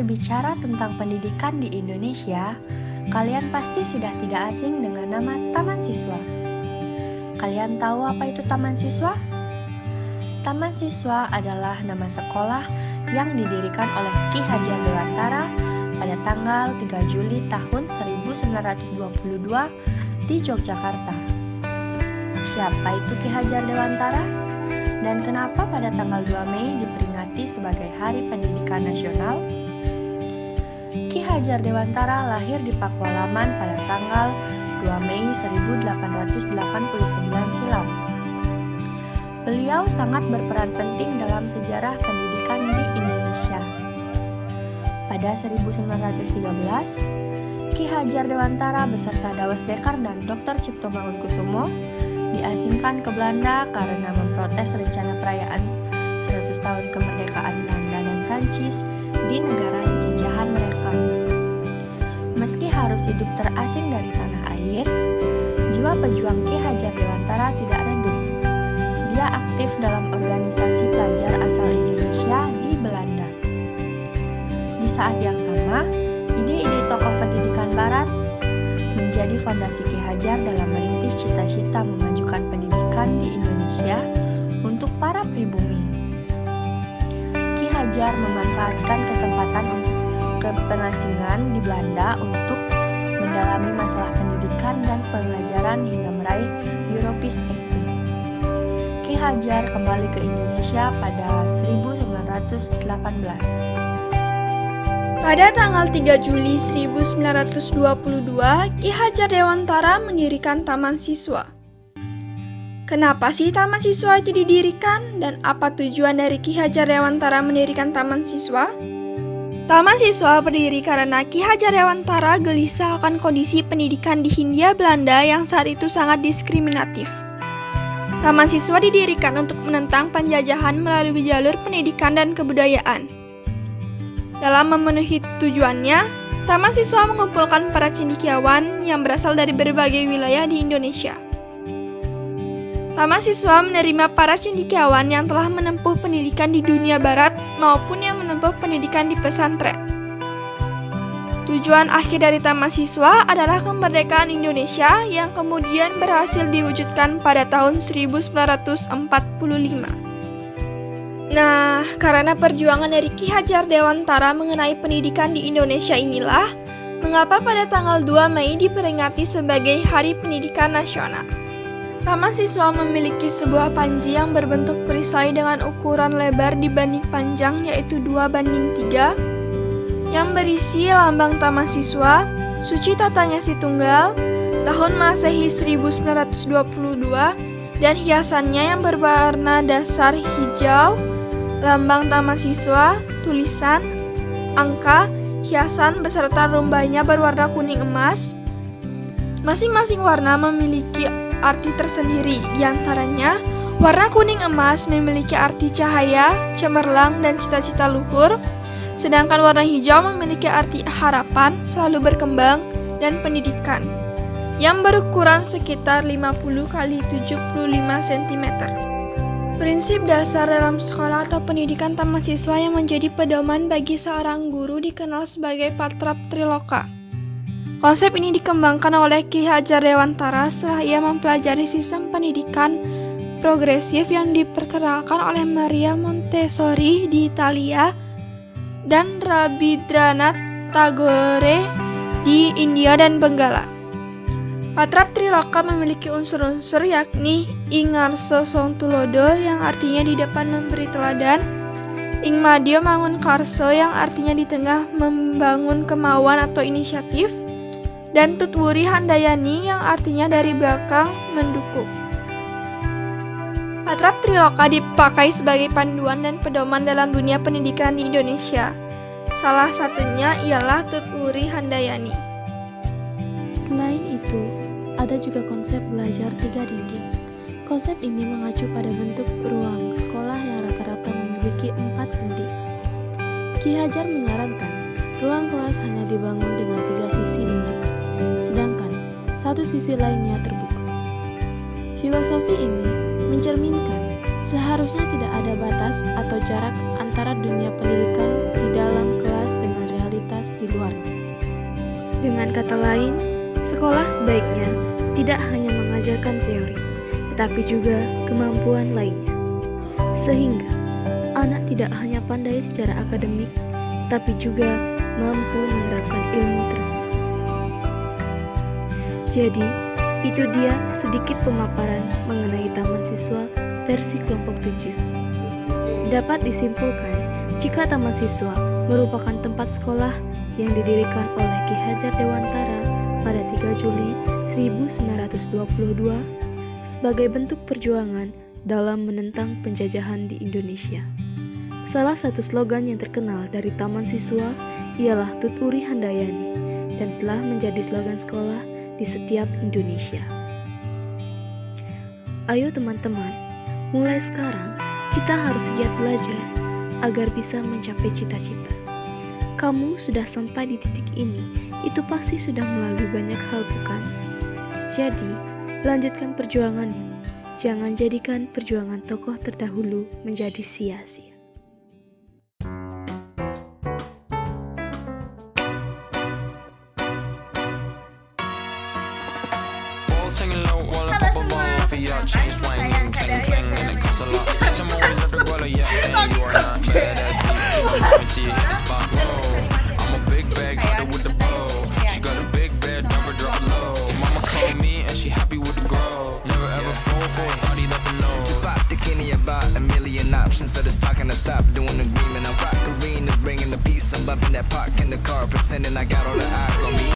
berbicara tentang pendidikan di Indonesia, kalian pasti sudah tidak asing dengan nama Taman Siswa. Kalian tahu apa itu Taman Siswa? Taman Siswa adalah nama sekolah yang didirikan oleh Ki Hajar Dewantara pada tanggal 3 Juli tahun 1922 di Yogyakarta. Siapa itu Ki Hajar Dewantara? Dan kenapa pada tanggal 2 Mei diperingati sebagai Hari Pendidikan Nasional? Ki Hajar Dewantara lahir di Pakualaman pada tanggal 2 Mei 1889 silam. Beliau sangat berperan penting dalam sejarah pendidikan di Indonesia. Pada 1913, Ki Hajar Dewantara beserta Dawes Dekar dan Dr. Cipto Mangunkusumo diasingkan ke Belanda karena memprotes rencana perayaan 100 tahun kemerdekaan Belanda dan Prancis di negara jajahan mereka. Meski harus hidup terasing dari tanah air, jiwa pejuang Ki Hajar Dewantara tidak redup. Dia aktif dalam organisasi pelajar asal Indonesia di Belanda. Di saat yang sama, ide-ide tokoh pendidikan Barat menjadi fondasi Ki Hajar dalam merintis cita-cita memajukan pendidikan di Indonesia untuk para pribumi. Ki Hajar memanfaatkan kesempatan kepengasingan di Belanda untuk mendalami masalah pendidikan dan pengajaran hingga meraih Europis Acting. Ki Hajar kembali ke Indonesia pada 1918. Pada tanggal 3 Juli 1922, Ki Hajar Dewantara mendirikan Taman Siswa. Kenapa sih Taman Siswa itu didirikan dan apa tujuan dari Ki Hajar Dewantara mendirikan Taman Siswa? Taman Siswa berdiri karena Ki Hajar Dewantara gelisah akan kondisi pendidikan di Hindia Belanda yang saat itu sangat diskriminatif. Taman Siswa didirikan untuk menentang penjajahan melalui jalur pendidikan dan kebudayaan. Dalam memenuhi tujuannya, Taman Siswa mengumpulkan para cendekiawan yang berasal dari berbagai wilayah di Indonesia. Taman Siswa menerima para cendekiawan yang telah menempuh pendidikan di dunia barat maupun yang menempuh pendidikan di pesantren. Tujuan akhir dari Taman Siswa adalah kemerdekaan Indonesia yang kemudian berhasil diwujudkan pada tahun 1945. Nah, karena perjuangan dari Ki Hajar Dewantara mengenai pendidikan di Indonesia inilah, mengapa pada tanggal 2 Mei diperingati sebagai Hari Pendidikan Nasional. Taman Siswa memiliki sebuah panji yang berbentuk perisai dengan ukuran lebar dibanding panjang yaitu 2:3, yang berisi lambang Taman Siswa, suci tatanya si tunggal, tahun Masehi 1922, dan hiasannya yang berwarna dasar hijau, lambang Taman Siswa, tulisan, angka, hiasan beserta rumbanya berwarna kuning emas. Masing-masing warna memiliki arti tersendiri, diantaranya warna kuning emas memiliki arti cahaya, cemerlang, dan cita-cita luhur, sedangkan warna hijau memiliki arti harapan, selalu berkembang, dan pendidikan, yang berukuran sekitar 50 x 75 cm. Prinsip dasar dalam sekolah atau pendidikan Taman Siswa yang menjadi pedoman bagi seorang guru dikenal sebagai Patrap Triloka. Konsep ini dikembangkan oleh Ki Hajar Dewantara setelah ia mempelajari sistem pendidikan progresif yang diperkenalkan oleh Maria Montessori di Italia dan Rabindranath Tagore di India dan Benggala. Patrap Triloka memiliki unsur-unsur yakni Ingarso Songtulodo yang artinya di depan memberi teladan, Ingmadyo Mangun Karso yang artinya di tengah membangun kemauan atau inisiatif, dan Tutwuri Handayani yang artinya dari belakang mendukung. Patrap Triloka dipakai sebagai panduan dan pedoman dalam dunia pendidikan di Indonesia. Salah satunya ialah Tutwuri Handayani. Selain itu, ada juga konsep belajar 3 dinding. Konsep ini mengacu pada bentuk ruang sekolah yang rata-rata memiliki 4 dinding. Ki Hajar menyarankan ruang kelas hanya dibangun dengan 3 sisi dinding, sedangkan satu sisi lainnya terbuka. Filosofi ini mencerminkan seharusnya tidak ada batas atau jarak antara dunia pendidikan di dalam kelas dengan aktivitas di luarnya. Dengan kata lain, sekolah sebaiknya tidak hanya mengajarkan teori, tetapi juga kemampuan lainnya. Sehingga anak tidak hanya pandai secara akademik, tapi juga mampu menerapkan ilmu tersebut. Jadi, itu dia sedikit pemaparan mengenai Taman Siswa versi kelompok 7. Dapat disimpulkan jika Taman Siswa merupakan tempat sekolah yang didirikan oleh Ki Hajar Dewantara pada 3 Juli 1922 sebagai bentuk perjuangan dalam menentang penjajahan di Indonesia. Salah satu slogan yang terkenal dari Taman Siswa ialah Tuturi Handayani dan telah menjadi slogan sekolah di setiap Indonesia. Ayo teman-teman, mulai sekarang kita harus giat belajar agar bisa mencapai cita-cita. Kamu sudah sampai di titik ini, itu pasti sudah melalui banyak hal, bukan? Jadi, lanjutkan perjuanganmu. Jangan jadikan perjuangan tokoh terdahulu menjadi sia-sia. Singing low while I pop a ball off of your chain swinging, clang clang, and it costs a lot. Bitch, I'm always at the guala, yeah, and you are not badass beat. You don't want me till you hit the spot, whoa. I'm a big bag hunter with the bow. She got a big bed, never drop it low. Mama called me and she happy with the grow. Never ever fall for a party that's a no. Just pop the Kenny about a million options. So just talking to stop doing agreement. I rock arenas, bringing the peace. I'm bumping that park in the car, pretending I got all the eyes on me.